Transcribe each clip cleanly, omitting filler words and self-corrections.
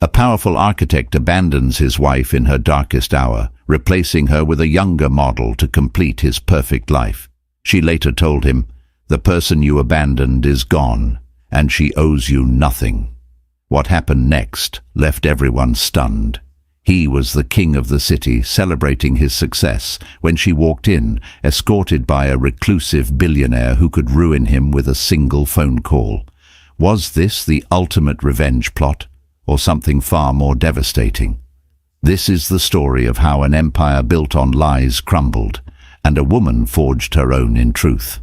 A powerful architect abandons his wife in her darkest hour, replacing her with a younger model to complete his perfect life. She later told him, "The person you abandoned is gone, and she owes you nothing." What happened next left everyone stunned. He was the king of the city, celebrating his success, when she walked in, escorted by a reclusive billionaire who could ruin him with a single phone call. Was this the ultimate revenge plot, or something far more devastating? This is the story of how an empire built on lies crumbled, and a woman forged her own in truth.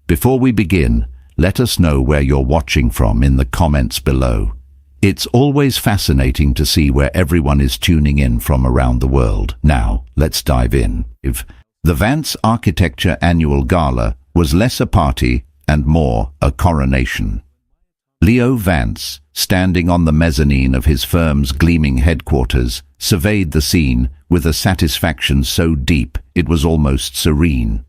Before we begin, let us know where you're watching from in the comments below. It's always fascinating to see where everyone is tuning in from around the world. Now, let's dive in. The Vance Architecture Annual Gala was less a party and more a coronation. Leo Vance, standing on the mezzanine of his firm's gleaming headquarters, surveyed the scene with a satisfaction so deep it was almost serene.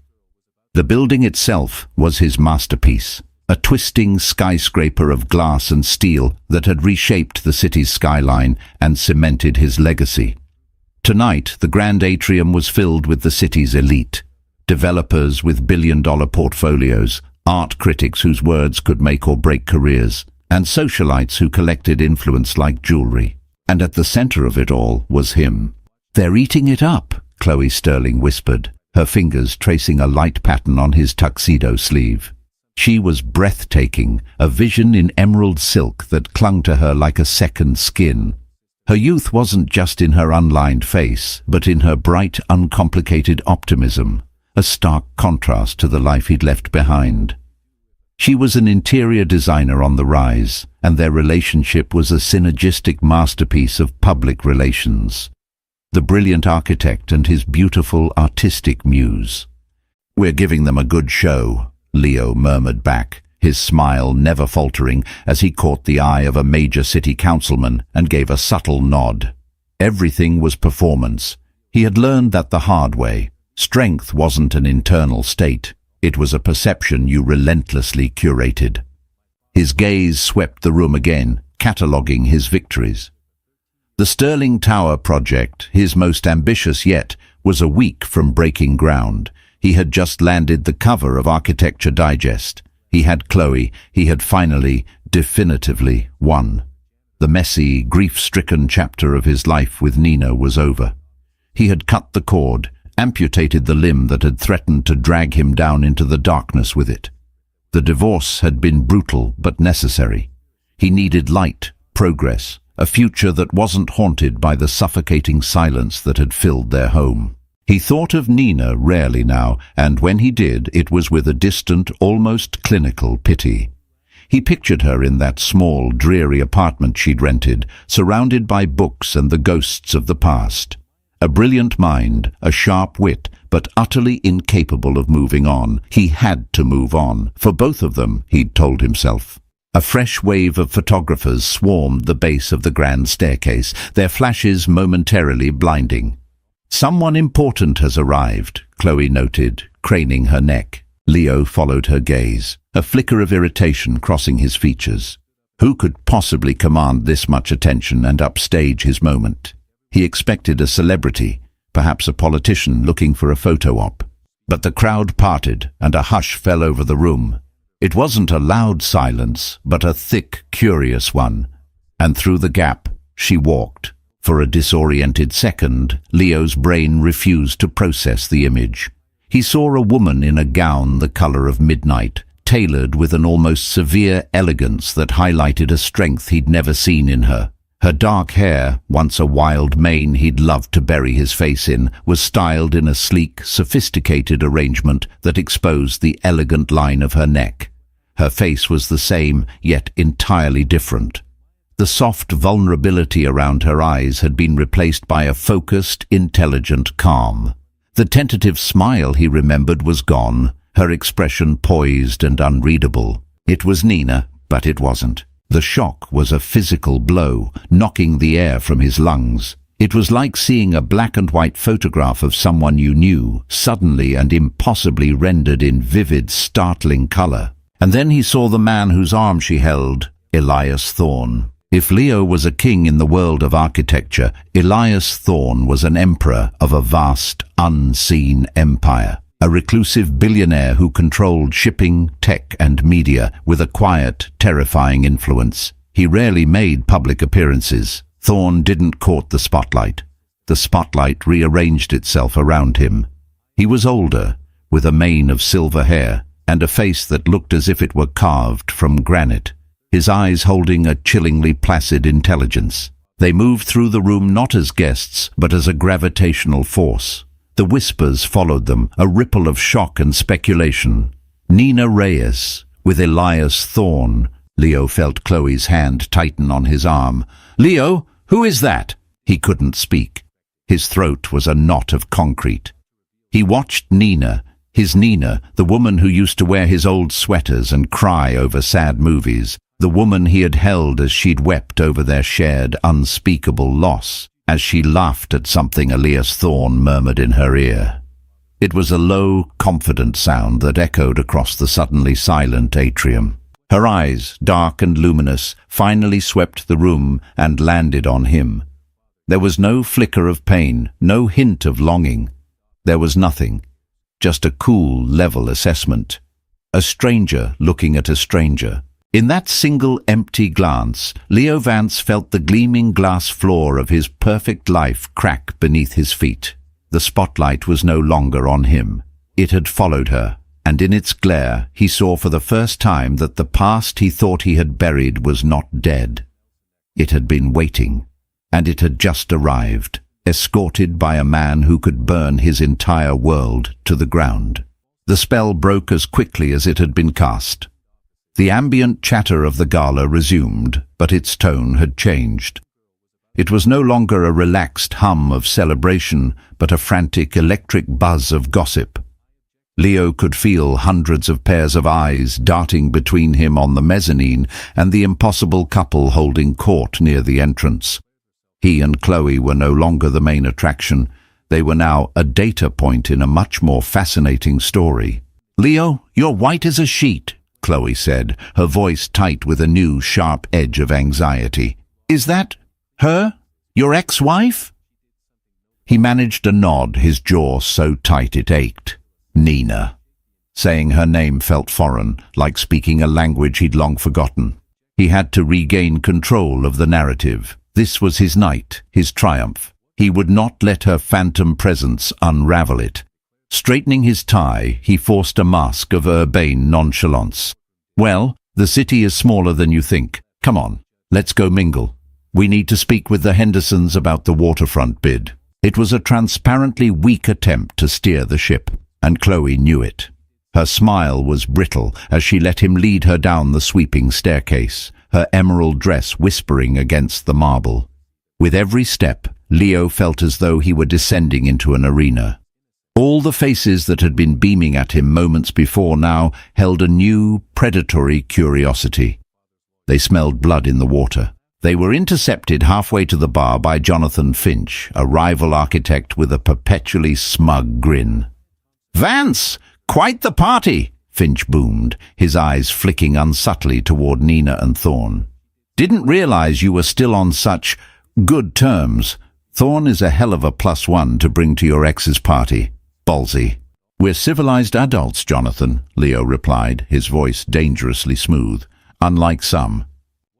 The building itself was his masterpiece, a twisting skyscraper of glass and steel that had reshaped the city's skyline and cemented his legacy. Tonight, the grand atrium was filled with the city's elite, developers with billion-dollar portfolios, art critics whose words could make or break careers, and socialites who collected influence like jewelry. And at the center of it all was him. "They're eating it up," Chloe Sterling whispered, her fingers tracing a light pattern on his tuxedo sleeve. She was breathtaking, a vision in emerald silk that clung to her like a second skin. Her youth wasn't just in her unlined face, but in her bright, uncomplicated optimism, a stark contrast to the life he'd left behind. She was an interior designer on the rise, and their relationship was a synergistic masterpiece of public relations. The brilliant architect and his beautiful, artistic muse. "We're giving them a good show," Leo murmured back, his smile never faltering as he caught the eye of a major city councilman and gave a subtle nod. Everything was performance. He had learned that the hard way. Strength wasn't an internal state. It was a perception you relentlessly curated. His gaze swept the room again, cataloguing his victories. The Sterling Tower project, his most ambitious yet, was a week from breaking ground. He had just landed the cover of Architecture Digest. He had Chloe. He had finally, definitively won. The messy, grief-stricken chapter of his life with Nina was over. He had cut the cord, amputated the limb that had threatened to drag him down into the darkness with it. The divorce had been brutal but necessary. He needed light, progress, a future that wasn't haunted by the suffocating silence that had filled their home. He thought of Nina rarely now, and when he did, it was with a distant, almost clinical pity. He pictured her in that small, dreary apartment she'd rented, surrounded by books and the ghosts of the past. A brilliant mind, a sharp wit, but utterly incapable of moving on. He had to move on, for both of them, he'd told himself. A fresh wave of photographers swarmed the base of the grand staircase, their flashes momentarily blinding. "Someone important has arrived," Chloe noted, craning her neck. Leo followed her gaze, a flicker of irritation crossing his features. Who could possibly command this much attention and upstage his moment? He expected a celebrity, perhaps a politician looking for a photo op. But the crowd parted and a hush fell over the room. It wasn't a loud silence, but a thick, curious one. And through the gap, she walked. For a disoriented second, Leo's brain refused to process the image. He saw a woman in a gown the color of midnight, tailored with an almost severe elegance that highlighted a strength he'd never seen in her. Her dark hair, once a wild mane he'd loved to bury his face in, was styled in a sleek, sophisticated arrangement that exposed the elegant line of her neck. Her face was the same, yet entirely different. The soft vulnerability around her eyes had been replaced by a focused, intelligent calm. The tentative smile he remembered was gone, her expression poised and unreadable. It was Nina, but it wasn't. The shock was a physical blow, knocking the air from his lungs. It was like seeing a black-and-white photograph of someone you knew, suddenly and impossibly rendered in vivid, startling color. And then he saw the man whose arm she held, Elias Thorne. If Leo was a king in the world of architecture, Elias Thorne was an emperor of a vast, unseen empire. A reclusive billionaire who controlled shipping, tech and media with a quiet, terrifying influence. He rarely made public appearances. Thorne didn't court the spotlight. The spotlight rearranged itself around him. He was older, with a mane of silver hair, and a face that looked as if it were carved from granite, his eyes holding a chillingly placid intelligence. They moved through the room not as guests, but as a gravitational force. The whispers followed them, a ripple of shock and speculation. Nina Reyes, with Elias Thorne. Leo felt Chloe's hand tighten on his arm. "Leo, who is that?" He couldn't speak. His throat was a knot of concrete. He watched Nina, his Nina, the woman who used to wear his old sweaters and cry over sad movies, the woman he had held as she'd wept over their shared unspeakable loss, as she laughed at something Elias Thorne murmured in her ear. It was a low, confident sound that echoed across the suddenly silent atrium. Her eyes, dark and luminous, finally swept the room and landed on him. There was no flicker of pain, no hint of longing. There was nothing, just a cool, level assessment. A stranger looking at a stranger. In that single empty glance, Leo Vance felt the gleaming glass floor of his perfect life crack beneath his feet. The spotlight was no longer on him. It had followed her, and in its glare he saw for the first time that the past he thought he had buried was not dead. It had been waiting, and it had just arrived, escorted by a man who could burn his entire world to the ground. The spell broke as quickly as it had been cast. The ambient chatter of the gala resumed, but its tone had changed. It was no longer a relaxed hum of celebration, but a frantic electric buzz of gossip. Leo could feel hundreds of pairs of eyes darting between him on the mezzanine and the impossible couple holding court near the entrance. He and Chloe were no longer the main attraction. They were now a data point in a much more fascinating story. "Leo, you're white as a sheet," Chloe said, her voice tight with a new, sharp edge of anxiety. "Is that her? Your ex-wife?" He managed a nod, his jaw so tight it ached. Nina. Saying her name felt foreign, like speaking a language he'd long forgotten. He had to regain control of the narrative. This was his night, his triumph. He would not let her phantom presence unravel it. Straightening his tie, he forced a mask of urbane nonchalance. "Well, the city is smaller than you think. Come on, let's go mingle. We need to speak with the Hendersons about the waterfront bid." It was a transparently weak attempt to steer the ship, and Chloe knew it. Her smile was brittle as she let him lead her down the sweeping staircase, her emerald dress whispering against the marble. With every step, Leo felt as though he were descending into an arena. All the faces that had been beaming at him moments before now held a new, predatory curiosity. They smelled blood in the water. They were intercepted halfway to the bar by Jonathan Finch, a rival architect with a perpetually smug grin. "Vance! Quite the party!" Finch boomed, his eyes flicking unsubtly toward Nina and Thorne. "Didn't realize you were still on such good terms. Thorne is a hell of a +1 to bring to your ex's party. Ballsy." "We're civilized adults, Jonathan," Leo replied, his voice dangerously smooth. "Unlike some."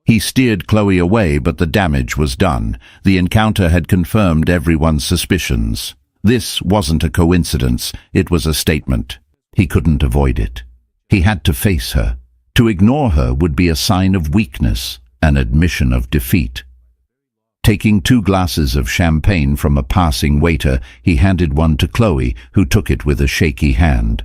He steered Chloe away, but the damage was done. The encounter had confirmed everyone's suspicions. This wasn't a coincidence, it was a statement. He couldn't avoid it. He had to face her. To ignore her would be a sign of weakness, an admission of defeat. Taking 2 glasses of champagne from a passing waiter, he handed one to Chloe, who took it with a shaky hand.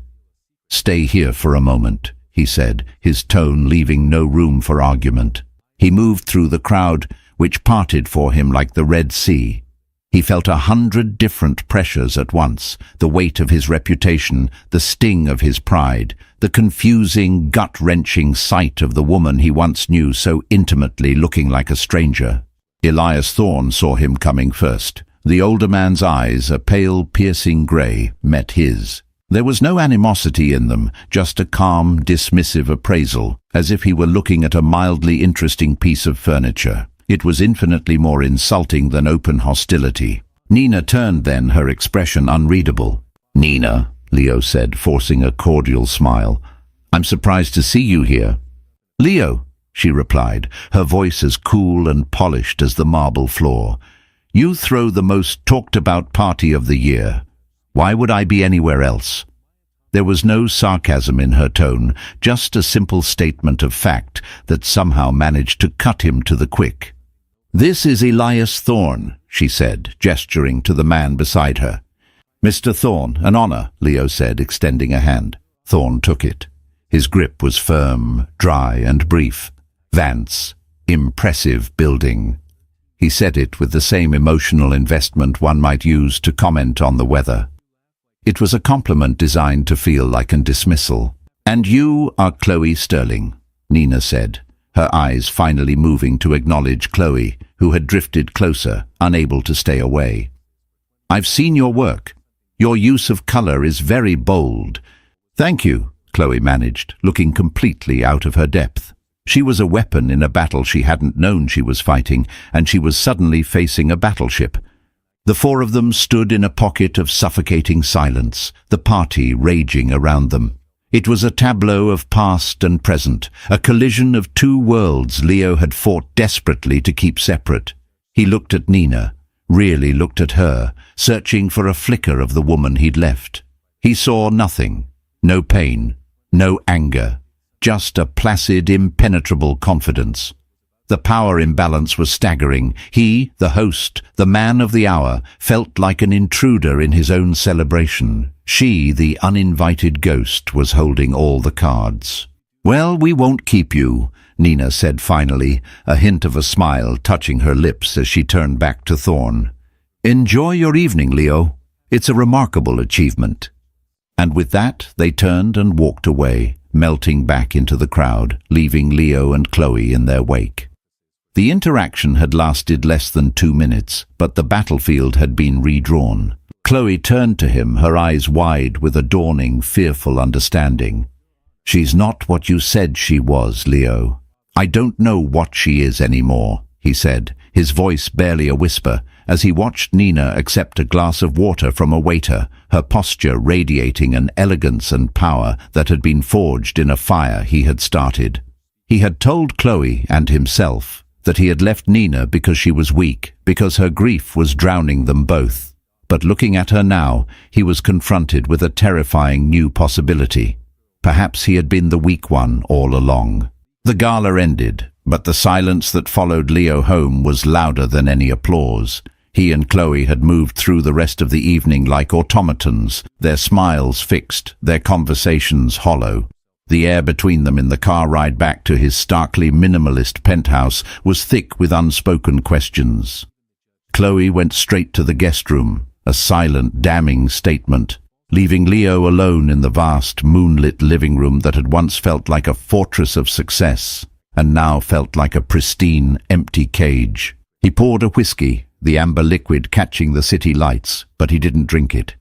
"Stay here for a moment," he said, his tone leaving no room for argument. He moved through the crowd, which parted for him like the Red Sea. He felt 100 different pressures at once, the weight of his reputation, the sting of his pride, the confusing, gut-wrenching sight of the woman he once knew so intimately looking like a stranger. Elias Thorne saw him coming first. The older man's eyes, a pale, piercing grey, met his. There was no animosity in them, just a calm, dismissive appraisal, as if he were looking at a mildly interesting piece of furniture. It was infinitely more insulting than open hostility. Nina turned then, her expression unreadable. "Nina," Leo said, forcing a cordial smile, "I'm surprised to see you here." "Leo," she replied, her voice as cool and polished as the marble floor, "you throw the most talked-about party of the year. Why would I be anywhere else?" There was no sarcasm in her tone, just a simple statement of fact that somehow managed to cut him to the quick. "This is Elias Thorne," she said, gesturing to the man beside her. "Mr. Thorne, an honor," Leo said, extending a hand. Thorne took it. His grip was firm, dry and brief. "Vance, impressive building." He said it with the same emotional investment one might use to comment on the weather. It was a compliment designed to feel like a dismissal. "And you are Chloe Sterling," Nina said, her eyes finally moving to acknowledge Chloe, who had drifted closer, unable to stay away. "I've seen your work. Your use of color is very bold." "Thank you," Chloe managed, looking completely out of her depth. She was a weapon in a battle she hadn't known she was fighting, and she was suddenly facing a battleship. The four of them stood in a pocket of suffocating silence, the party raging around them. It was a tableau of past and present, a collision of two worlds Leo had fought desperately to keep separate. He looked at Nina, really looked at her, searching for a flicker of the woman he'd left. He saw nothing, no pain, no anger, just a placid, impenetrable confidence. The power imbalance was staggering. He, the host, the man of the hour, felt like an intruder in his own celebration. She, the uninvited ghost, was holding all the cards. "Well, we won't keep you," Nina said finally, a hint of a smile touching her lips as she turned back to Thorne. "Enjoy your evening, Leo. It's a remarkable achievement." And with that, they turned and walked away, melting back into the crowd, leaving Leo and Chloe in their wake. The interaction had lasted less than 2 minutes, but the battlefield had been redrawn. Chloe turned to him, her eyes wide with a dawning, fearful understanding. "She's not what you said she was, Leo. I don't know what she is anymore," he said, his voice barely a whisper, as he watched Nina accept a glass of water from a waiter, her posture radiating an elegance and power that had been forged in a fire he had started. He had told Chloe and himself that he had left Nina because she was weak, because her grief was drowning them both. But looking at her now, he was confronted with a terrifying new possibility. Perhaps he had been the weak one all along. The gala ended, but the silence that followed Leo home was louder than any applause. He and Chloe had moved through the rest of the evening like automatons, their smiles fixed, their conversations hollow. The air between them in the car ride back to his starkly minimalist penthouse was thick with unspoken questions. Chloe went straight to the guest room, a silent, damning statement, leaving Leo alone in the vast, moonlit living room that had once felt like a fortress of success, and now felt like a pristine, empty cage. He poured a whiskey, the amber liquid catching the city lights, but he didn't drink it.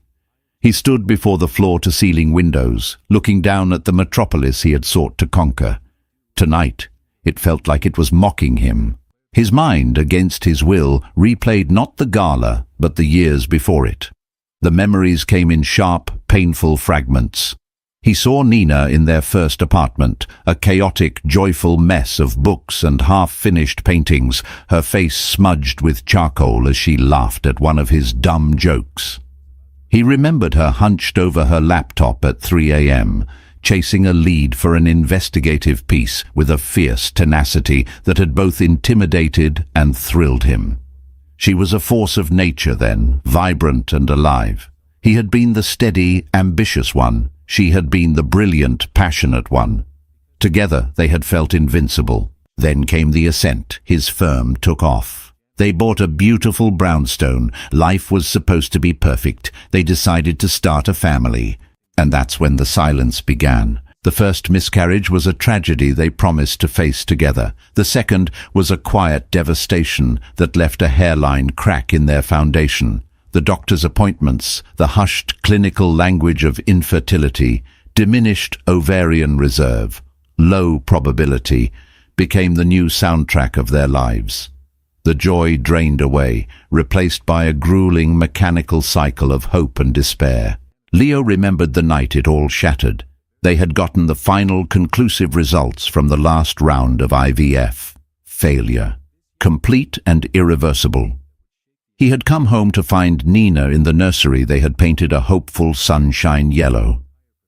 He stood before the floor-to-ceiling windows, looking down at the metropolis he had sought to conquer. Tonight, it felt like it was mocking him. His mind, against his will, replayed not the gala, but the years before it. The memories came in sharp, painful fragments. He saw Nina in their first apartment, a chaotic, joyful mess of books and half-finished paintings, her face smudged with charcoal as she laughed at one of his dumb jokes. He remembered her hunched over her laptop at 3 a.m., chasing a lead for an investigative piece with a fierce tenacity that had both intimidated and thrilled him. She was a force of nature then, vibrant and alive. He had been the steady, ambitious one. She had been the brilliant, passionate one. Together they had felt invincible. Then came the ascent. His firm took off. They bought a beautiful brownstone. Life was supposed to be perfect. They decided to start a family. And that's when the silence began. The first miscarriage was a tragedy they promised to face together. The second was a quiet devastation that left a hairline crack in their foundation. The doctor's appointments, the hushed clinical language of infertility, diminished ovarian reserve, low probability, became the new soundtrack of their lives. The joy drained away, replaced by a grueling mechanical cycle of hope and despair. Leo remembered the night it all shattered. They had gotten the final conclusive results from the last round of IVF. Failure. Complete and irreversible. He had come home to find Nina in the nursery they had painted a hopeful sunshine yellow.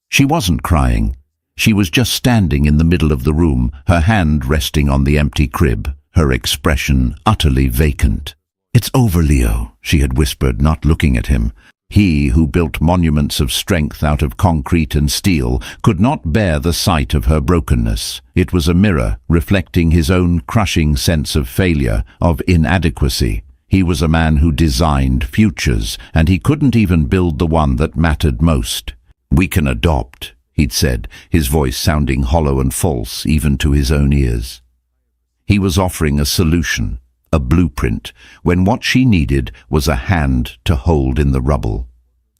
She wasn't crying. She was just standing in the middle of the room, her hand resting on the empty crib, her expression utterly vacant. "It's over, Leo," she had whispered, not looking at him. He, who built monuments of strength out of concrete and steel, could not bear the sight of her brokenness. It was a mirror, reflecting his own crushing sense of failure, of inadequacy. He was a man who designed futures, and he couldn't even build the one that mattered most. "We can adopt," he'd said, his voice sounding hollow and false even to his own ears. He was offering a solution, a blueprint, when what she needed was a hand to hold in the rubble.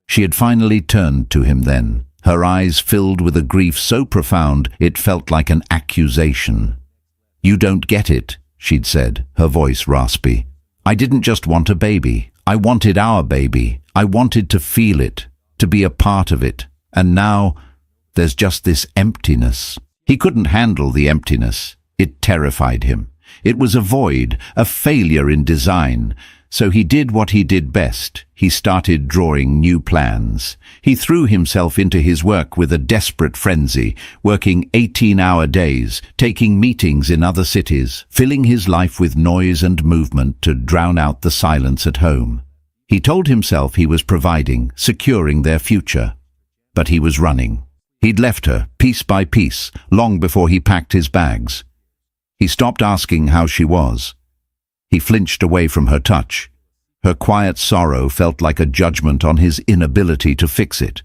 She had finally turned to him then, her eyes filled with a grief so profound it felt like an accusation. "You don't get it," she'd said, her voice raspy. "I didn't just want a baby. I wanted our baby. I wanted to feel it, to be a part of it. And now there's just this emptiness." He couldn't handle the emptiness. It terrified him. It was a void, a failure in design. So he did what he did best. He started drawing new plans. He threw himself into his work with a desperate frenzy, working 18-hour days, taking meetings in other cities, filling his life with noise and movement to drown out the silence at home. He told himself he was providing, securing their future. But he was running. He'd left her, piece by piece, long before he packed his bags. He stopped asking how she was. He flinched away from her touch. Her quiet sorrow felt like a judgment on his inability to fix it.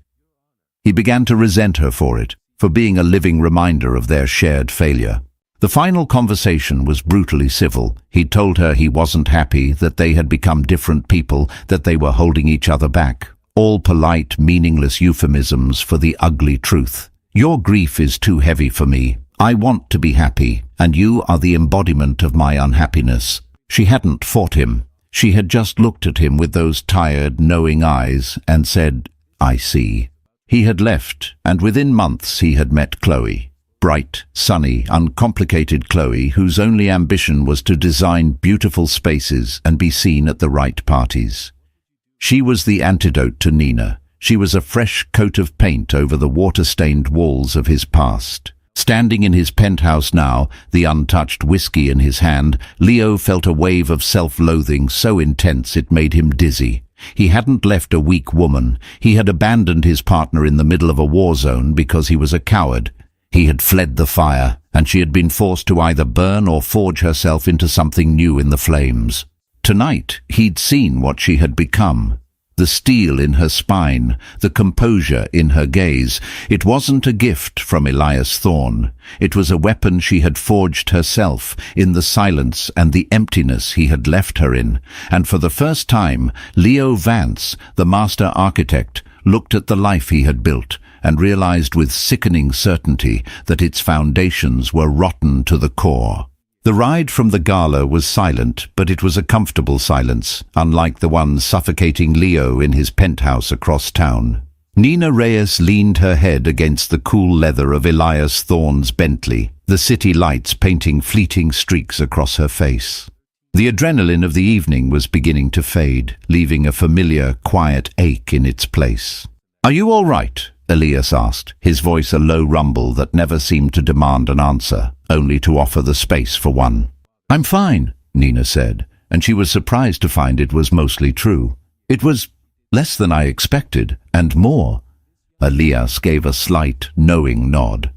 He began to resent her for it, for being a living reminder of their shared failure. The final conversation was brutally civil. He'd told her he wasn't happy, that they had become different people, that they were holding each other back. All polite, meaningless euphemisms for the ugly truth. "Your grief is too heavy for me. I want to be happy, and you are the embodiment of my unhappiness." She hadn't fought him. She had just looked at him with those tired, knowing eyes and said, "I see." He had left, and within months he had met Chloe. Bright, sunny, uncomplicated Chloe, whose only ambition was to design beautiful spaces and be seen at the right parties. She was the antidote to Nina. She was a fresh coat of paint over the water-stained walls of his past. Standing in his penthouse now, the untouched whiskey in his hand, Leo felt a wave of self-loathing so intense it made him dizzy. He hadn't left a weak woman. He had abandoned his partner in the middle of a war zone because he was a coward. He had fled the fire, and she had been forced to either burn or forge herself into something new in the flames. Tonight, he'd seen what she had become. The steel in her spine, the composure in her gaze. It wasn't a gift from Elias Thorne. It was a weapon she had forged herself in the silence and the emptiness he had left her in. And for the first time, Leo Vance, the master architect, looked at the life he had built and realized with sickening certainty that its foundations were rotten to the core. The ride from the gala was silent, but it was a comfortable silence, unlike the one suffocating Leo in his penthouse across town. Nina Reyes leaned her head against the cool leather of Elias Thorne's Bentley, the city lights painting fleeting streaks across her face. The adrenaline of the evening was beginning to fade, leaving a familiar, quiet ache in its place. "Are you all right?" Elias asked, his voice a low rumble that never seemed to demand an answer, only to offer the space for one. "I'm fine," Nina said, and she was surprised to find it was mostly true. "It was less than I expected, and more." Elias gave a slight, knowing nod.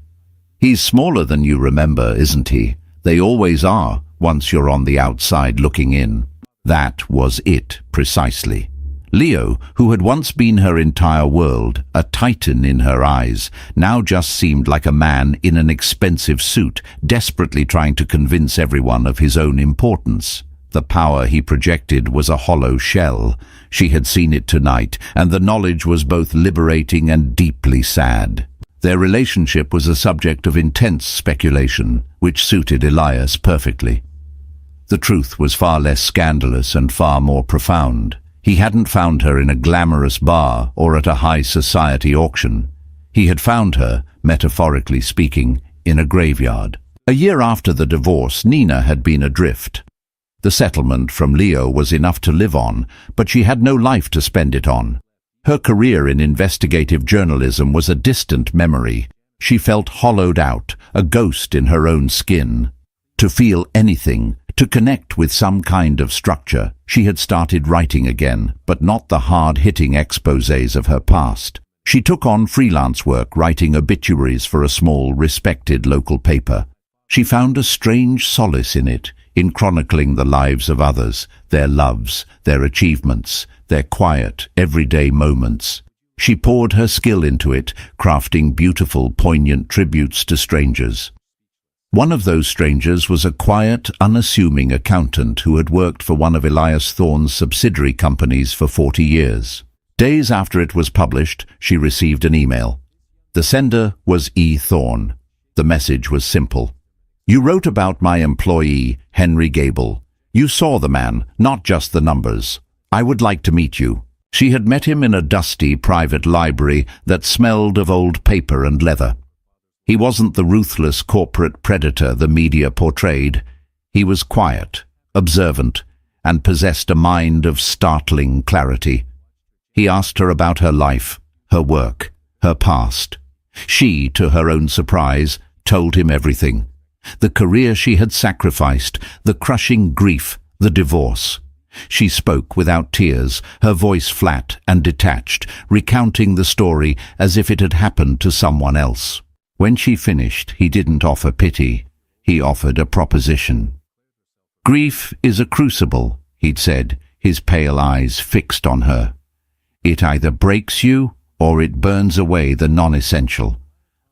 "He's smaller than you remember, isn't he? They always are, once you're on the outside looking in." That was it, precisely. Leo, who had once been her entire world, a titan in her eyes, now just seemed like a man in an expensive suit, desperately trying to convince everyone of his own importance. The power he projected was a hollow shell. She had seen it tonight, and the knowledge was both liberating and deeply sad. Their relationship was a subject of intense speculation, which suited Elias perfectly. The truth was far less scandalous and far more profound. He hadn't found her in a glamorous bar or at a high society auction. He had found her, metaphorically speaking, in a graveyard. A year after the divorce, Nina had been adrift. The settlement from Leo was enough to live on, but she had no life to spend it on. Her career in investigative journalism was a distant memory. She felt hollowed out, a ghost in her own skin. To feel anything, to connect with some kind of structure, she had started writing again, but not the hard-hitting exposés of her past. She took on freelance work, writing obituaries for a small, respected local paper. She found a strange solace in it, in chronicling the lives of others, their loves, their achievements, their quiet, everyday moments. She poured her skill into it, crafting beautiful, poignant tributes to strangers. One of those strangers was a quiet, unassuming accountant who had worked for one of Elias Thorne's subsidiary companies for 40 years. Days after it was published, she received an email. The sender was E. Thorne. The message was simple. "You wrote about my employee, Henry Gable. You saw the man, not just the numbers. I would like to meet you." She had met him in a dusty private library that smelled of old paper and leather. He wasn't the ruthless corporate predator the media portrayed. He was quiet, observant, and possessed a mind of startling clarity. He asked her about her life, her work, her past. She, to her own surprise, told him everything. The career she had sacrificed, the crushing grief, the divorce. She spoke without tears, her voice flat and detached, recounting the story as if it had happened to someone else. When she finished, he didn't offer pity. He offered a proposition. "Grief is a crucible," he'd said, his pale eyes fixed on her. "It either breaks you or it burns away the non-essential.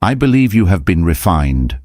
I believe you have been refined.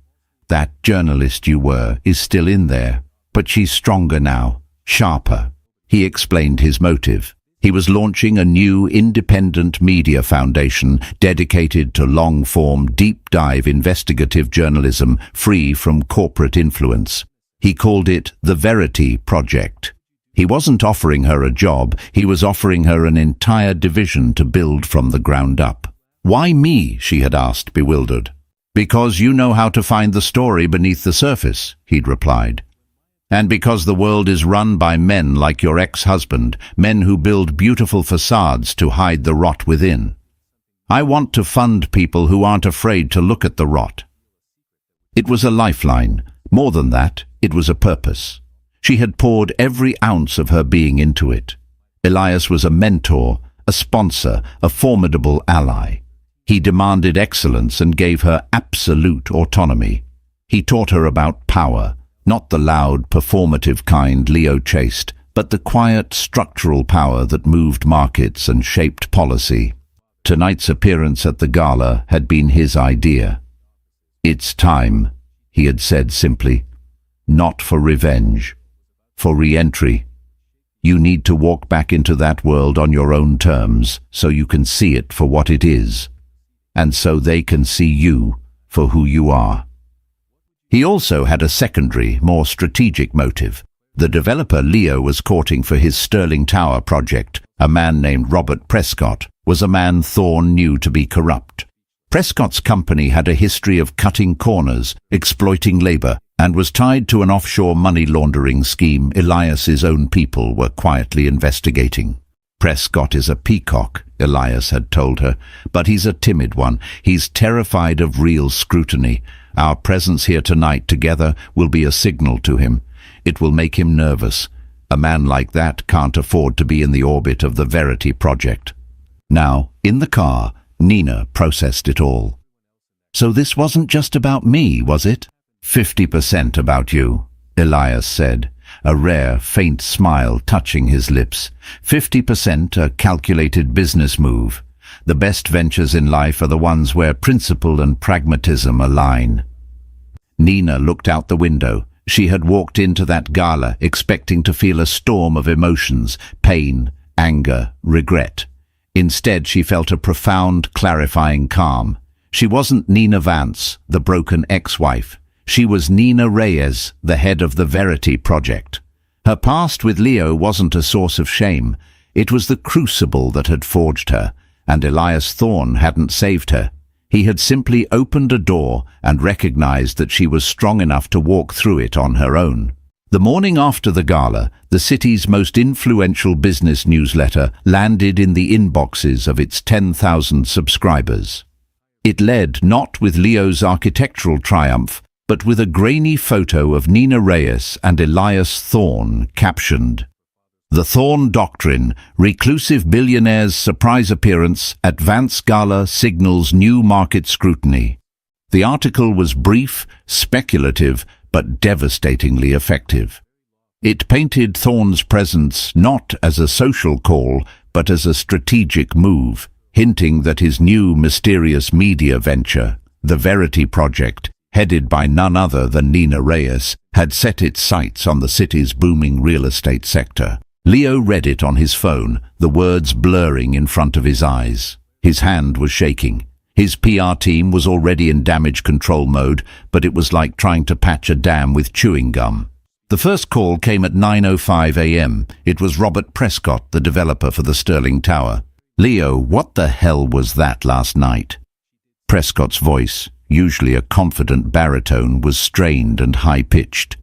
That journalist you were is still in there, but she's stronger now, sharper." He explained his motive. He was launching a new independent media foundation dedicated to long-form, deep-dive investigative journalism free from corporate influence. He called it the Verity Project. He wasn't offering her a job, he was offering her an entire division to build from the ground up. "Why me?" she had asked, bewildered. "Because you know how to find the story beneath the surface," he'd replied. "And because the world is run by men like your ex-husband, men who build beautiful facades to hide the rot within. I want to fund people who aren't afraid to look at the rot." It was a lifeline. More than that, it was a purpose. She had poured every ounce of her being into it. Elias was a mentor, a sponsor, a formidable ally. He demanded excellence and gave her absolute autonomy. He taught her about power, not the loud, performative kind Leo chased, but the quiet, structural power that moved markets and shaped policy. Tonight's appearance at the gala had been his idea. "It's time," he had said simply. "Not for revenge, for re-entry. You need to walk back into that world on your own terms so you can see it for what it is, and so they can see you for who you are." He also had a secondary, more strategic motive. The developer Leo was courting for his Sterling Tower project, a man named Robert Prescott, was a man Thorne knew to be corrupt. Prescott's company had a history of cutting corners, exploiting labor, and was tied to an offshore money laundering scheme Elias's own people were quietly investigating. "Prescott is a peacock," Elias had told her, "but he's a timid one. He's terrified of real scrutiny. Our presence here tonight together will be a signal to him. It will make him nervous. A man like that can't afford to be in the orbit of the Verity Project." Now, in the car, Nina processed it all. "So this wasn't just about me, was it?" "50% about you," Elias said, a rare, faint smile touching his lips. 50% a calculated business move. The best ventures in life are the ones where principle and pragmatism align. Nina looked out the window. She had walked into that gala expecting to feel a storm of emotions, pain, anger, regret. Instead, she felt a profound, clarifying calm. She wasn't Nina Vance, the broken ex-wife. She was Nina Reyes, the head of the Verity Project. Her past with Leo wasn't a source of shame. It was the crucible that had forged her, and Elias Thorne hadn't saved her. He had simply opened a door and recognized that she was strong enough to walk through it on her own. The morning after the gala, the city's most influential business newsletter landed in the inboxes of its 10,000 subscribers. It led not with Leo's architectural triumph, but with a grainy photo of Nina Reyes and Elias Thorne captioned, "The Thorne Doctrine, reclusive billionaire's surprise appearance at Vance Gala signals new market scrutiny." The article was brief, speculative, but devastatingly effective. It painted Thorne's presence not as a social call, but as a strategic move, hinting that his new mysterious media venture, the Verity Project, headed by none other than Nina Reyes, had set its sights on the city's booming real estate sector. Leo read it on his phone, the words blurring in front of his eyes. His hand was shaking. His PR team was already in damage control mode, but it was like trying to patch a dam with chewing gum. The first call came at 9:05 a.m. It was Robert Prescott, the developer for the Sterling Tower. "Leo, what the hell was that last night?" Prescott's voice, usually a confident baritone, was strained and high-pitched.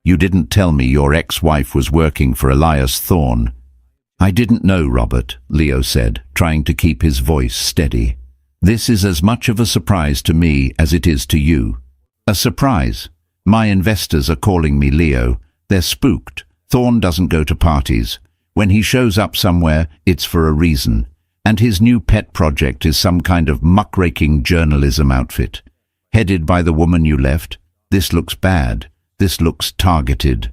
"You didn't tell me your ex-wife was working for Elias Thorne." "I didn't know, Robert," Leo said, trying to keep his voice steady. "This is as much of a surprise to me as it is to you." "A surprise? My investors are calling me Leo. They're spooked. Thorne doesn't go to parties. When he shows up somewhere, it's for a reason. And his new pet project is some kind of muckraking journalism outfit. Headed by the woman you left. This looks bad. This looks targeted."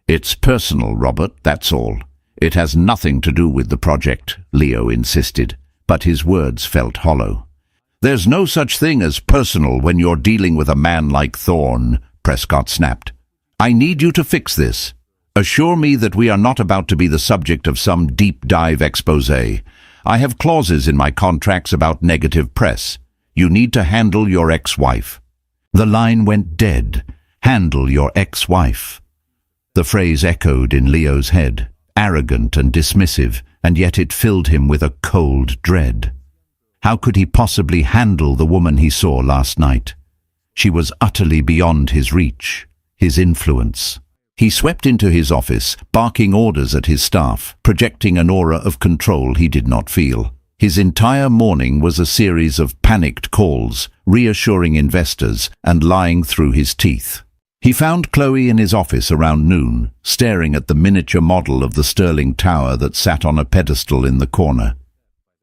"It's personal, Robert, that's all. It has nothing to do with the project," Leo insisted, but his words felt hollow. "There's no such thing as personal when you're dealing with a man like Thorne," Prescott snapped. "I need you to fix this. Assure me that we are not about to be the subject of some deep-dive exposé. I have clauses in my contracts about negative press. You need to handle your ex-wife." The line went dead. "Handle your ex-wife." The phrase echoed in Leo's head, arrogant and dismissive, and yet it filled him with a cold dread. How could he possibly handle the woman he saw last night? She was utterly beyond his reach, his influence. He swept into his office, barking orders at his staff, projecting an aura of control he did not feel. His entire morning was a series of panicked calls, reassuring investors, and lying through his teeth. He found Chloe in his office around noon, staring at the miniature model of the Sterling Tower that sat on a pedestal in the corner.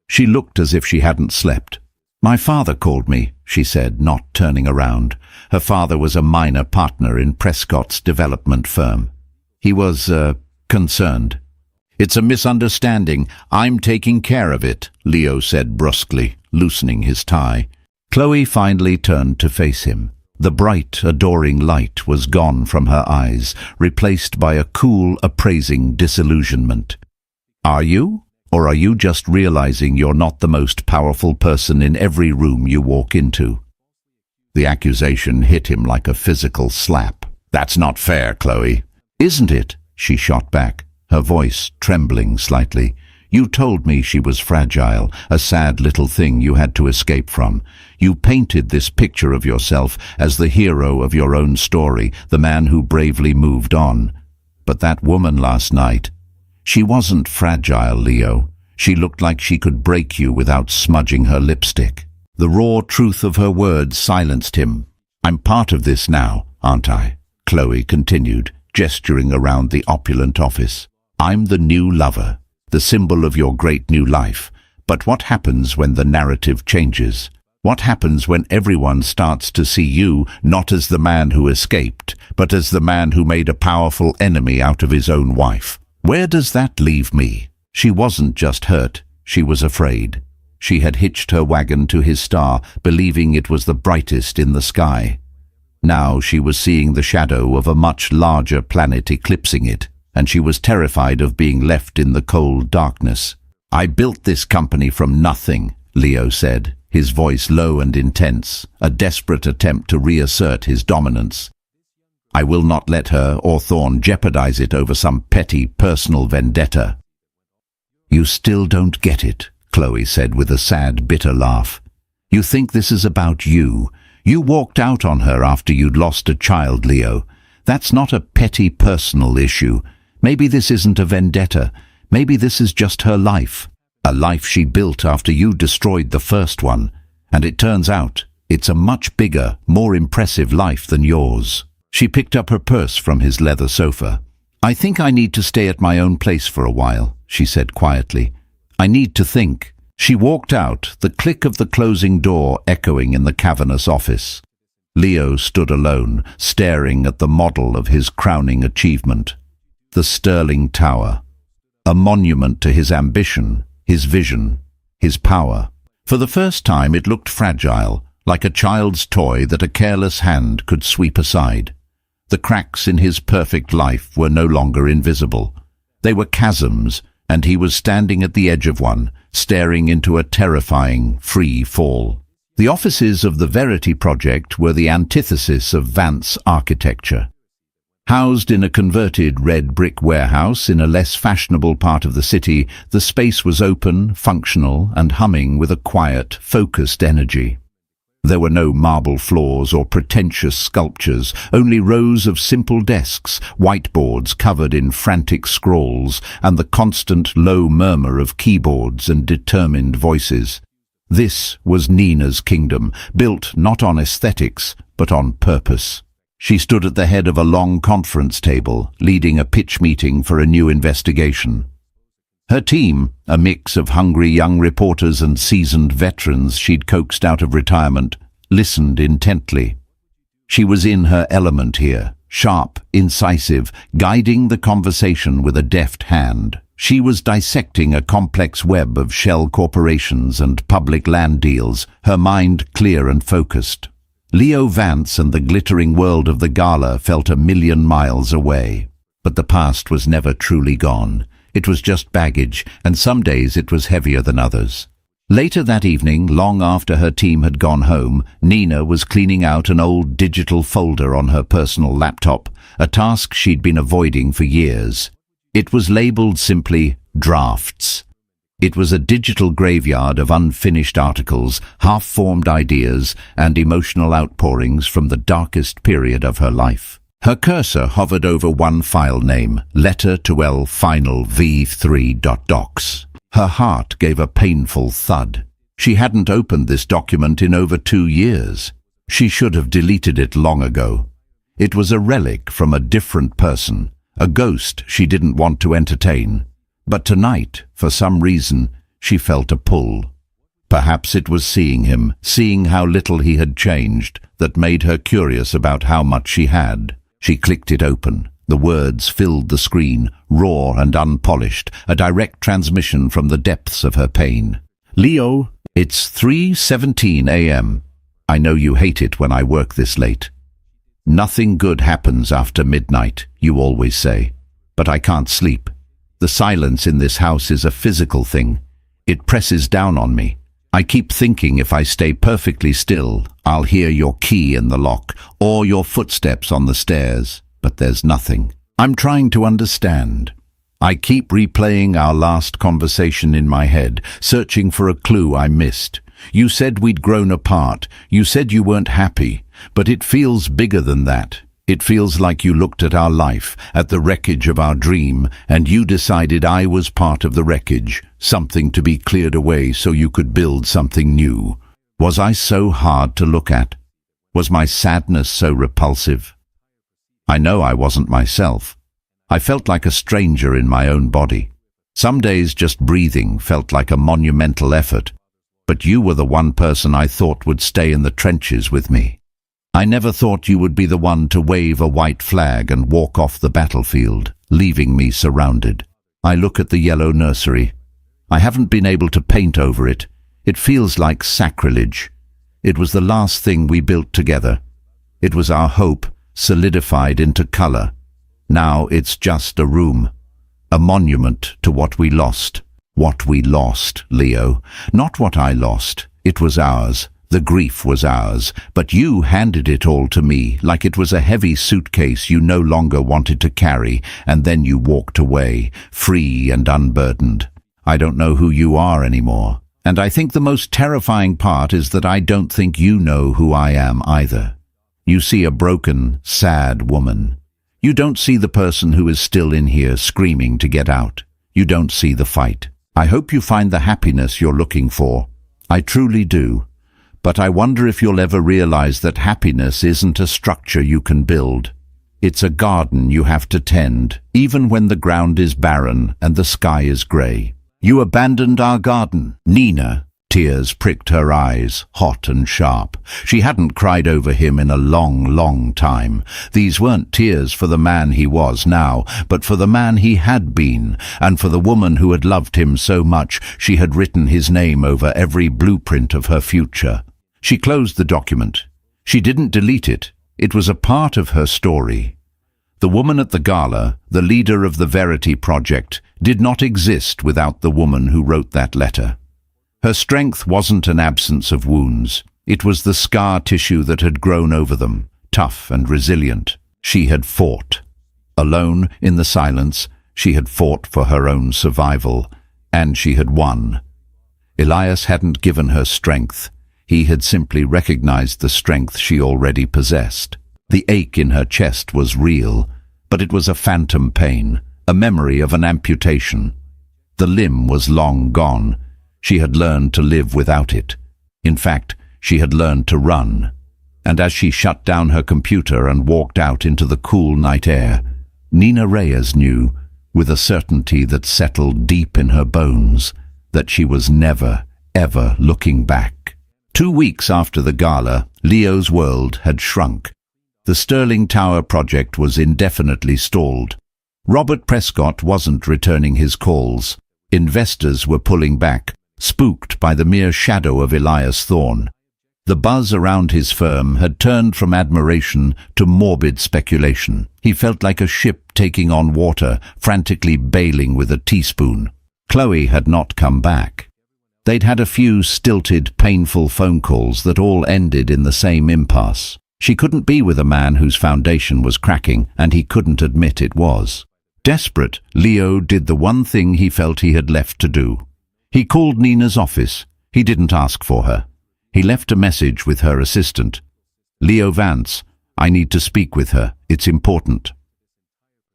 She looked as if she hadn't slept. "My father called me," she said, not turning around. Her father was a minor partner in Prescott's development firm. He was, concerned. "It's a misunderstanding. I'm taking care of it," Leo said brusquely, loosening his tie. Chloe finally turned to face him. The bright, adoring light was gone from her eyes, replaced by a cool, appraising disillusionment. "Are you? Or are you just realizing you're not the most powerful person in every room you walk into?" The accusation hit him like a physical slap. "That's not fair, Chloe." "Isn't it?" she shot back, her voice trembling slightly. "You told me she was fragile, a sad little thing you had to escape from. You painted this picture of yourself as the hero of your own story, the man who bravely moved on. But that woman last night, she wasn't fragile, Leo. She looked like she could break you without smudging her lipstick." The raw truth of her words silenced him. "I'm part of this now, aren't I?" Chloe continued, gesturing around the opulent office. "I'm the new lover, the symbol of your great new life. But what happens when the narrative changes? What happens when everyone starts to see you not as the man who escaped, but as the man who made a powerful enemy out of his own wife? Where does that leave me?" She wasn't just hurt, she was afraid. She had hitched her wagon to his star, believing it was the brightest in the sky. Now she was seeing the shadow of a much larger planet eclipsing it, and she was terrified of being left in the cold darkness. "I built this company from nothing," Leo said, his voice low and intense, a desperate attempt to reassert his dominance. I will not let her or Thorn jeopardize it over some petty personal vendetta." "You still don't get it," Chloe said with a sad, bitter laugh. "You think this is about you. You walked out on her after you'd lost a child, Leo. That's not a petty personal issue. Maybe this isn't a vendetta. Maybe this is just her life. A life she built after you destroyed the first one. And it turns out it's a much bigger, more impressive life than yours." She picked up her purse from his leather sofa. "I think I need to stay at my own place for a while," she said quietly. "I need to think." She walked out, the click of the closing door echoing in the cavernous office. Leo stood alone, staring at the model of his crowning achievement. The Sterling Tower. A monument to his ambition, his vision, his power. For the first time it looked fragile, like a child's toy that a careless hand could sweep aside. The cracks in his perfect life were no longer invisible. They were chasms, and he was standing at the edge of one, staring into a terrifying, free fall. The offices of the Verity Project were the antithesis of Vance architecture. Housed in a converted red brick warehouse in a less fashionable part of the city, the space was open, functional, and humming with a quiet, focused energy. There were no marble floors or pretentious sculptures, only rows of simple desks, whiteboards covered in frantic scrawls, and the constant low murmur of keyboards and determined voices. This was Nina's kingdom, built not on aesthetics, but on purpose. She stood at the head of a long conference table, leading a pitch meeting for a new investigation. Her team, a mix of hungry young reporters and seasoned veterans she'd coaxed out of retirement, listened intently. She was in her element here, sharp, incisive, guiding the conversation with a deft hand. She was dissecting a complex web of shell corporations and public land deals, her mind clear and focused. Leo Vance and the glittering world of the gala felt a million miles away. But the past was never truly gone. It was just baggage, and some days it was heavier than others. Later that evening, long after her team had gone home, Nina was cleaning out an old digital folder on her personal laptop, a task she'd been avoiding for years. It was labeled simply Drafts. It was a digital graveyard of unfinished articles, half-formed ideas, and emotional outpourings from the darkest period of her life. Her cursor hovered over one file name, Letter to L Final V3.docs. Her heart gave a painful thud. She hadn't opened this document in over 2 years. She should have deleted it long ago. It was a relic from a different person, a ghost she didn't want to entertain. But tonight, for some reason, she felt a pull. Perhaps it was seeing him, seeing how little he had changed, that made her curious about how much she had. She clicked it open. The words filled the screen, raw and unpolished, a direct transmission from the depths of her pain. "Leo, it's 3:17 a.m. I know you hate it when I work this late. Nothing good happens after midnight, you always say. But I can't sleep. The silence in this house is a physical thing. It presses down on me. I keep thinking if I stay perfectly still, I'll hear your key in the lock or your footsteps on the stairs, but there's nothing. I'm trying to understand. I keep replaying our last conversation in my head, searching for a clue I missed. You said we'd grown apart. You said you weren't happy, but it feels bigger than that. It feels like you looked at our life, at the wreckage of our dream, and you decided I was part of the wreckage, something to be cleared away so you could build something new. Was I so hard to look at? Was my sadness so repulsive? I know I wasn't myself. I felt like a stranger in my own body. Some days just breathing felt like a monumental effort, but you were the one person I thought would stay in the trenches with me. I never thought you would be the one to wave a white flag and walk off the battlefield, leaving me surrounded. I look at the yellow nursery. I haven't been able to paint over it. It feels like sacrilege. It was the last thing we built together. It was our hope, solidified into color. Now it's just a room, a monument to what we lost. What we lost, Leo. Not what I lost. It was ours. The grief was ours, but you handed it all to me like it was a heavy suitcase you no longer wanted to carry, and then you walked away, free and unburdened. I don't know who you are anymore, and I think the most terrifying part is that I don't think you know who I am either. You see a broken, sad woman. You don't see the person who is still in here screaming to get out. You don't see the fight. I hope you find the happiness you're looking for. I truly do. But I wonder if you'll ever realize that happiness isn't a structure you can build. It's a garden you have to tend, even when the ground is barren and the sky is grey. You abandoned our garden, Nina. Tears pricked her eyes, hot and sharp. She hadn't cried over him in a long, long time. These weren't tears for the man he was now, but for the man he had been, and for the woman who had loved him so much she had written his name over every blueprint of her future. She closed the document. She didn't delete it. It was a part of her story. The woman at the gala, the leader of the Verity Project, did not exist without the woman who wrote that letter. Her strength wasn't an absence of wounds. It was the scar tissue that had grown over them, tough and resilient. She had fought. Alone, in the silence, she had fought for her own survival, and she had won. Elias hadn't given her strength. He had simply recognized the strength she already possessed. The ache in her chest was real, but it was a phantom pain, a memory of an amputation. The limb was long gone. She had learned to live without it. In fact, she had learned to run. And as she shut down her computer and walked out into the cool night air, Nina Reyes knew, with a certainty that settled deep in her bones, that she was never, ever looking back. 2 weeks after the gala, Leo's world had shrunk. The Sterling Tower project was indefinitely stalled. Robert Prescott wasn't returning his calls. Investors were pulling back, spooked by the mere shadow of Elias Thorne. The buzz around his firm had turned from admiration to morbid speculation. He felt like a ship taking on water, frantically bailing with a teaspoon. Chloe had not come back. They'd had a few stilted, painful phone calls that all ended in the same impasse. She couldn't be with a man whose foundation was cracking, and he couldn't admit it was. Desperate, Leo did the one thing he felt he had left to do. He called Nina's office. He didn't ask for her. He left a message with her assistant. "Leo Vance, I need to speak with her. It's important."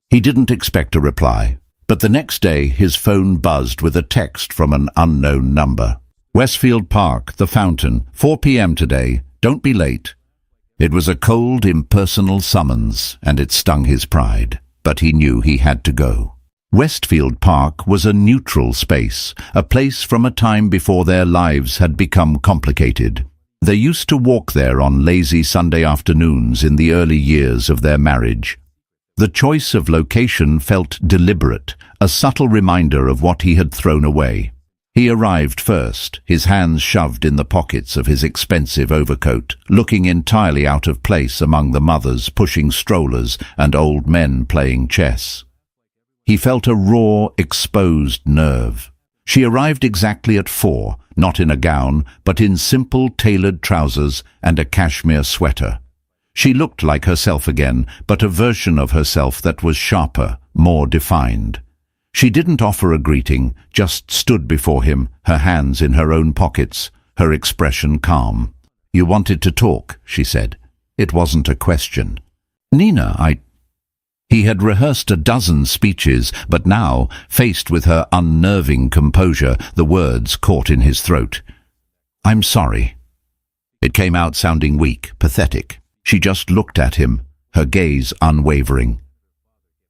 He didn't expect a reply. But the next day, his phone buzzed with a text from an unknown number. "Westfield Park, the Fountain, 4 p.m. today. Don't be late." It was a cold, impersonal summons, and it stung his pride. But he knew he had to go. Westfield Park was a neutral space, a place from a time before their lives had become complicated. They used to walk there on lazy Sunday afternoons in the early years of their marriage. The choice of location felt deliberate, a subtle reminder of what he had thrown away. He arrived first, his hands shoved in the pockets of his expensive overcoat, looking entirely out of place among the mothers pushing strollers and old men playing chess. He felt a raw, exposed nerve. She arrived exactly at 4, not in a gown, but in simple tailored trousers and a cashmere sweater. She looked like herself again, but a version of herself that was sharper, more defined. She didn't offer a greeting, just stood before him, her hands in her own pockets, her expression calm. "You wanted to talk," she said. It wasn't a question. "Nina, He had rehearsed a dozen speeches, but now, faced with her unnerving composure, the words caught in his throat. "I'm sorry." It came out sounding weak, pathetic. She just looked at him, her gaze unwavering.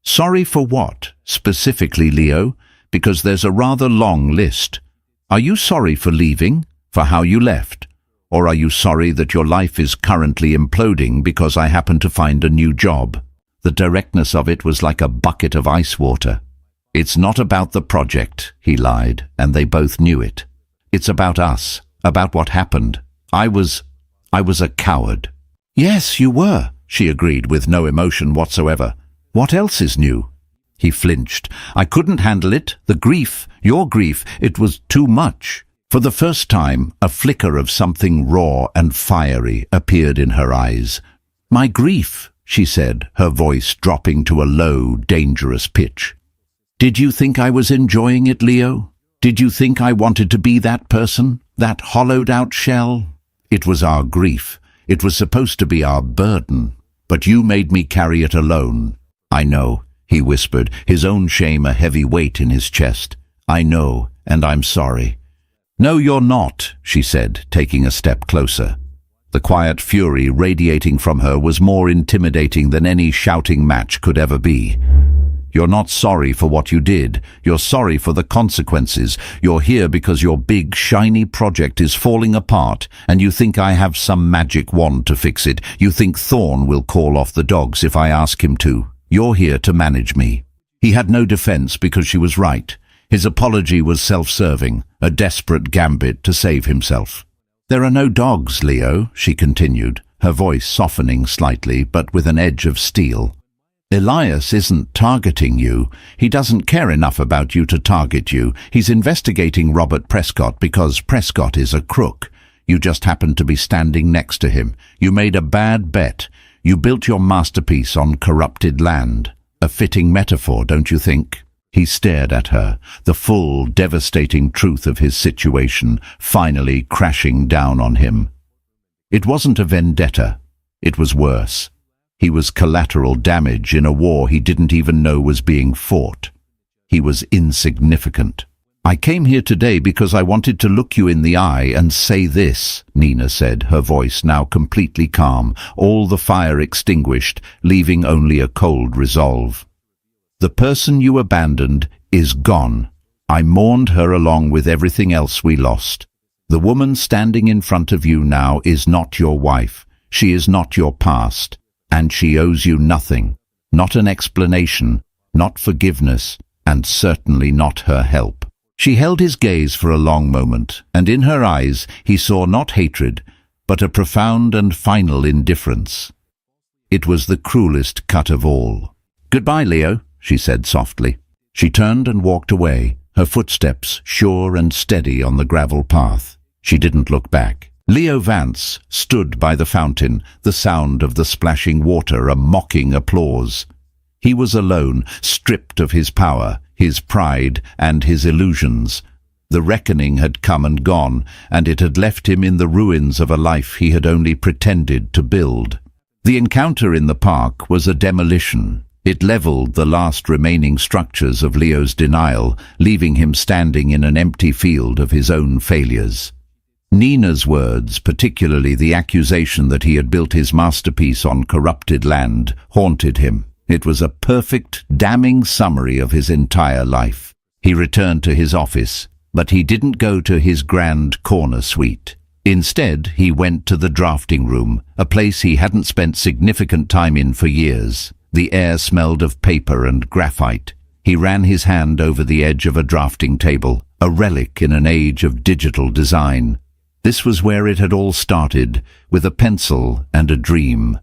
"Sorry for what, specifically, Leo? Because there's a rather long list. Are you sorry for leaving, for how you left? Or are you sorry that your life is currently imploding because I happen to find a new job?" The directness of it was like a bucket of ice water. "It's not about the project," he lied, and they both knew it. "It's about us, about what happened. I was a coward." "Yes, you were," she agreed with no emotion whatsoever. "What else is new?" He flinched. "I couldn't handle it. The grief, your grief, it was too much." For the first time, a flicker of something raw and fiery appeared in her eyes. "My grief," she said, her voice dropping to a low, dangerous pitch. "Did you think I was enjoying it, Leo? Did you think I wanted to be that person, that hollowed-out shell? It was our grief. It was supposed to be our burden. But you made me carry it alone." "I know," he whispered, his own shame a heavy weight in his chest. "I know, and I'm sorry." "No, you're not," she said, taking a step closer. The quiet fury radiating from her was more intimidating than any shouting match could ever be. "You're not sorry for what you did. You're sorry for the consequences. You're here because your big, shiny project is falling apart, and you think I have some magic wand to fix it. You think Thorn will call off the dogs if I ask him to. You're here to manage me." He had no defense because she was right. His apology was self-serving, a desperate gambit to save himself. "There are no dogs, Leo," she continued, her voice softening slightly but with an edge of steel. "Elias isn't targeting you. He doesn't care enough about you to target you. He's investigating Robert Prescott because Prescott is a crook. You just happened to be standing next to him. You made a bad bet. You built your masterpiece on corrupted land. A fitting metaphor, don't you think?" He stared at her, the full, devastating truth of his situation finally crashing down on him. It wasn't a vendetta. It was worse. He was collateral damage in a war he didn't even know was being fought. He was insignificant. "I came here today because I wanted to look you in the eye and say this," Nina said, her voice now completely calm, all the fire extinguished, leaving only a cold resolve. "The person you abandoned is gone. I mourned her along with everything else we lost. The woman standing in front of you now is not your wife. She is not your past. And she owes you nothing, not an explanation, not forgiveness, and certainly not her help." She held his gaze for a long moment, and in her eyes he saw not hatred, but a profound and final indifference. It was the cruelest cut of all. "Goodbye, Leo," she said softly. She turned and walked away, her footsteps sure and steady on the gravel path. She didn't look back. Leo Vance stood by the fountain, the sound of the splashing water a mocking applause. He was alone, stripped of his power, his pride, and his illusions. The reckoning had come and gone, and it had left him in the ruins of a life he had only pretended to build. The encounter in the park was a demolition. It leveled the last remaining structures of Leo's denial, leaving him standing in an empty field of his own failures. Nina's words, particularly the accusation that he had built his masterpiece on corrupted land, haunted him. It was a perfect, damning summary of his entire life. He returned to his office, but he didn't go to his grand corner suite. Instead, he went to the drafting room, a place he hadn't spent significant time in for years. The air smelled of paper and graphite. He ran his hand over the edge of a drafting table, a relic in an age of digital design. This was where it had all started, with a pencil and a dream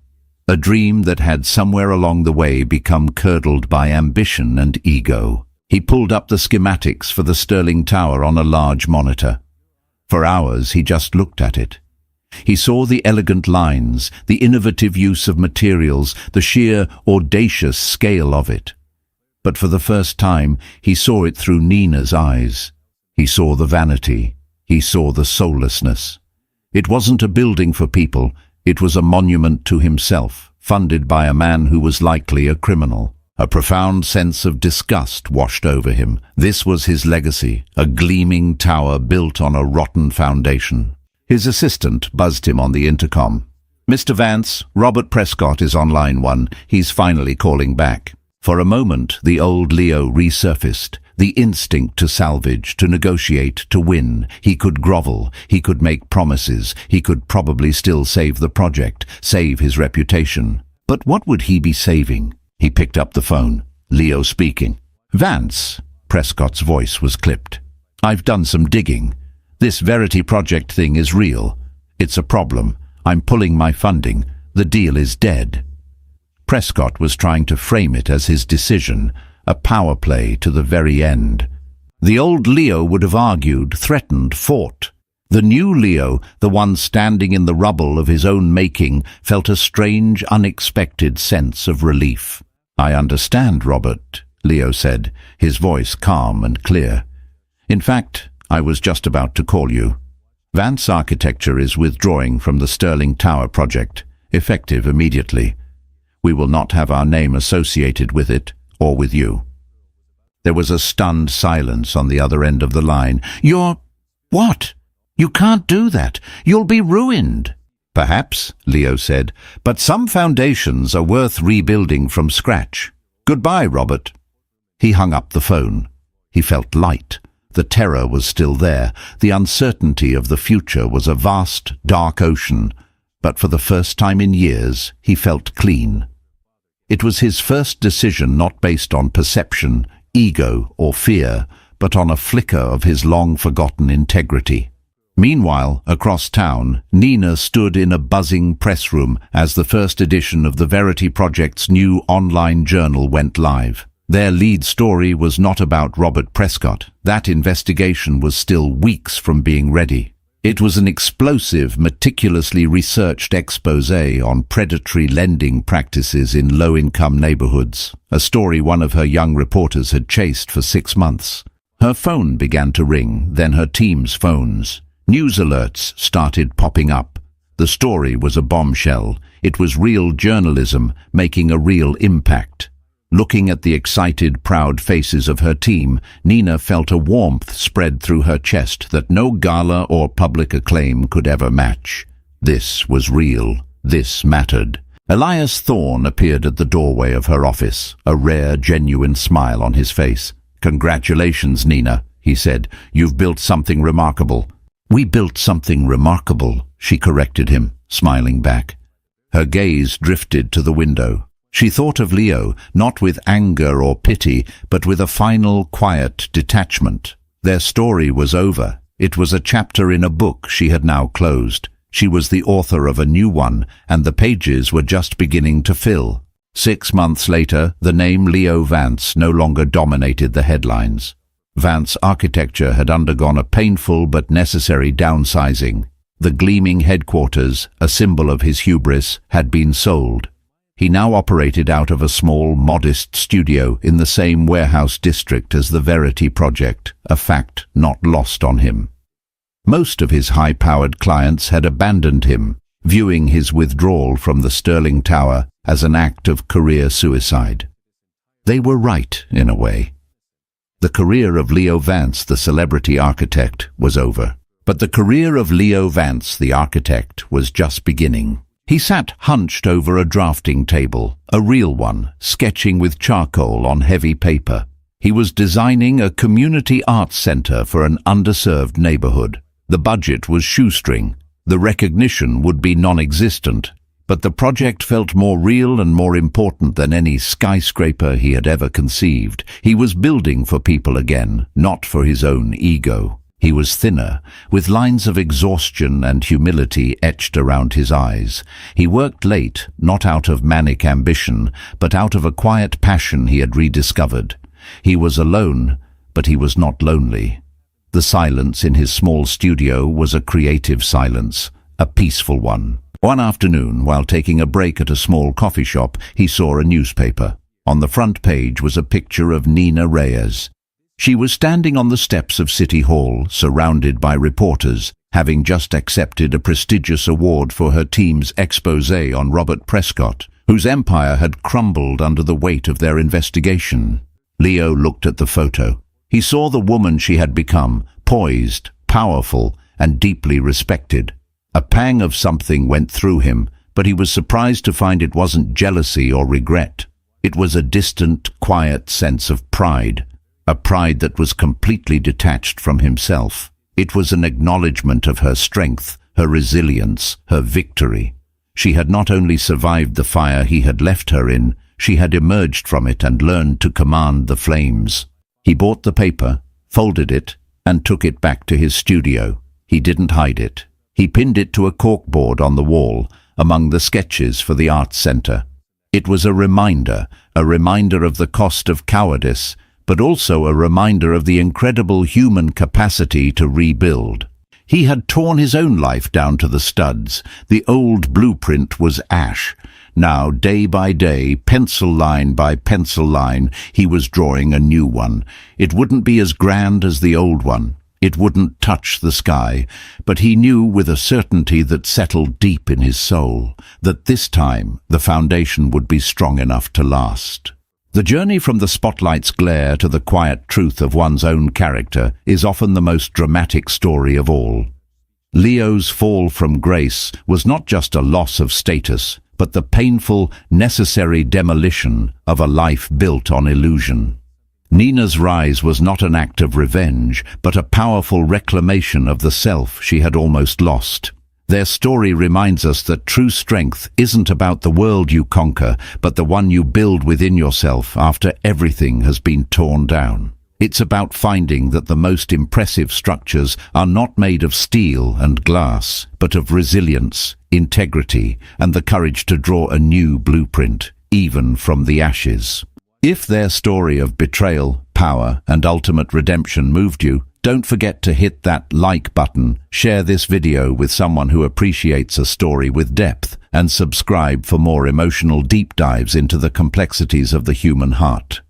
that had somewhere along the way become curdled by ambition and ego. He pulled up the schematics for the Sterling Tower on a large monitor. For hours he just looked at it. He saw the elegant lines, the innovative use of materials, the sheer, audacious scale of it. But for the first time he saw it through Nina's eyes. He saw the vanity. He saw the soullessness. It wasn't a building for people, it was a monument to himself, funded by a man who was likely a criminal. A profound sense of disgust washed over him. This was his legacy, a gleaming tower built on a rotten foundation. His assistant buzzed him on the intercom. "Mr. Vance, Robert Prescott is on line 1. He's finally calling back." For a moment, the old Leo resurfaced. The instinct to salvage, to negotiate, to win. He could grovel, he could make promises, he could probably still save the project, save his reputation. But what would he be saving? He picked up the phone. Leo speaking. "Vance," Prescott's voice was clipped. "I've done some digging. This Verity project thing is real. It's a problem. I'm pulling my funding. The deal is dead." Prescott was trying to frame it as his decision, a power play to the very end. The old Leo would have argued, threatened, fought, The new Leo, the one standing in the rubble of his own making, felt a strange, unexpected sense of relief. "I understand, Robert," Leo said, his voice calm and clear. "In fact, I was just about to call you. Vance Architecture is withdrawing from the Sterling Tower project, effective immediately. We will not have our name associated with it or with you." There was a stunned silence on the other end of the line. "You're... what? You can't do that. You'll be ruined." "Perhaps," Leo said, "but some foundations are worth rebuilding from scratch. Goodbye, Robert." He hung up the phone. He felt light. The terror was still there. The uncertainty of the future was a vast, dark ocean. But for the first time in years, he felt clean. It was his first decision not based on perception, ego, or fear, but on a flicker of his long-forgotten integrity. Meanwhile, across town, Nina stood in a buzzing press room as the first edition of the Verity Project's new online journal went live. Their lead story was not about Robert Prescott. That investigation was still weeks from being ready. It was an explosive, meticulously researched exposé on predatory lending practices in low-income neighborhoods, a story one of her young reporters had chased for 6 months. Her phone began to ring, then her team's phones. News alerts started popping up. The story was a bombshell. It was real journalism, making a real impact. Looking at the excited, proud faces of her team, Nina felt a warmth spread through her chest that no gala or public acclaim could ever match. This was real. This mattered. Elias Thorne appeared at the doorway of her office, a rare, genuine smile on his face. "Congratulations, Nina," he said. "You've built something remarkable." "We built something remarkable," she corrected him, smiling back. Her gaze drifted to the window. She thought of Leo, not with anger or pity, but with a final, quiet detachment. Their story was over. It was a chapter in a book she had now closed. She was the author of a new one, and the pages were just beginning to fill. 6 months later, the name Leo Vance no longer dominated the headlines. Vance Architecture had undergone a painful but necessary downsizing. The gleaming headquarters, a symbol of his hubris, had been sold. He now operated out of a small, modest studio in the same warehouse district as the Verity Project, a fact not lost on him. Most of his high-powered clients had abandoned him, viewing his withdrawal from the Sterling Tower as an act of career suicide. They were right, in a way. The career of Leo Vance, the celebrity architect, was over. But the career of Leo Vance, the architect, was just beginning. He sat hunched over a drafting table, a real one, sketching with charcoal on heavy paper. He was designing a community arts center for an underserved neighborhood. The budget was shoestring. The recognition would be non-existent. But the project felt more real and more important than any skyscraper he had ever conceived. He was building for people again, not for his own ego. He was thinner, with lines of exhaustion and humility etched around his eyes. He worked late, not out of manic ambition, but out of a quiet passion he had rediscovered. He was alone, but he was not lonely. The silence in his small studio was a creative silence, a peaceful one. One afternoon, while taking a break at a small coffee shop, he saw a newspaper. On the front page was a picture of Nina Reyes. She was standing on the steps of City Hall, surrounded by reporters, having just accepted a prestigious award for her team's exposé on Robert Prescott, whose empire had crumbled under the weight of their investigation. Leo looked at the photo. He saw the woman she had become, poised, powerful, and deeply respected. A pang of something went through him, but he was surprised to find it wasn't jealousy or regret. It was a distant, quiet sense of pride. A pride that was completely detached from himself. It was an acknowledgement of her strength, her resilience, her victory. She had not only survived the fire he had left her in, she had emerged from it and learned to command the flames. He bought the paper, folded it, and took it back to his studio. He didn't hide it. He pinned it to a corkboard on the wall, among the sketches for the Arts Center. It was a reminder of the cost of cowardice, but also a reminder of the incredible human capacity to rebuild. He had torn his own life down to the studs. The old blueprint was ash. Now, day by day, pencil line by pencil line, he was drawing a new one. It wouldn't be as grand as the old one. It wouldn't touch the sky, but he knew with a certainty that settled deep in his soul that this time the foundation would be strong enough to last. The journey from the spotlight's glare to the quiet truth of one's own character is often the most dramatic story of all. Leo's fall from grace was not just a loss of status, but the painful, necessary demolition of a life built on illusion. Nina's rise was not an act of revenge, but a powerful reclamation of the self she had almost lost. Their story reminds us that true strength isn't about the world you conquer, but the one you build within yourself after everything has been torn down. It's about finding that the most impressive structures are not made of steel and glass, but of resilience, integrity, and the courage to draw a new blueprint, even from the ashes. If their story of betrayal, power, and ultimate redemption moved you, don't forget to hit that like button, share this video with someone who appreciates a story with depth, and subscribe for more emotional deep dives into the complexities of the human heart.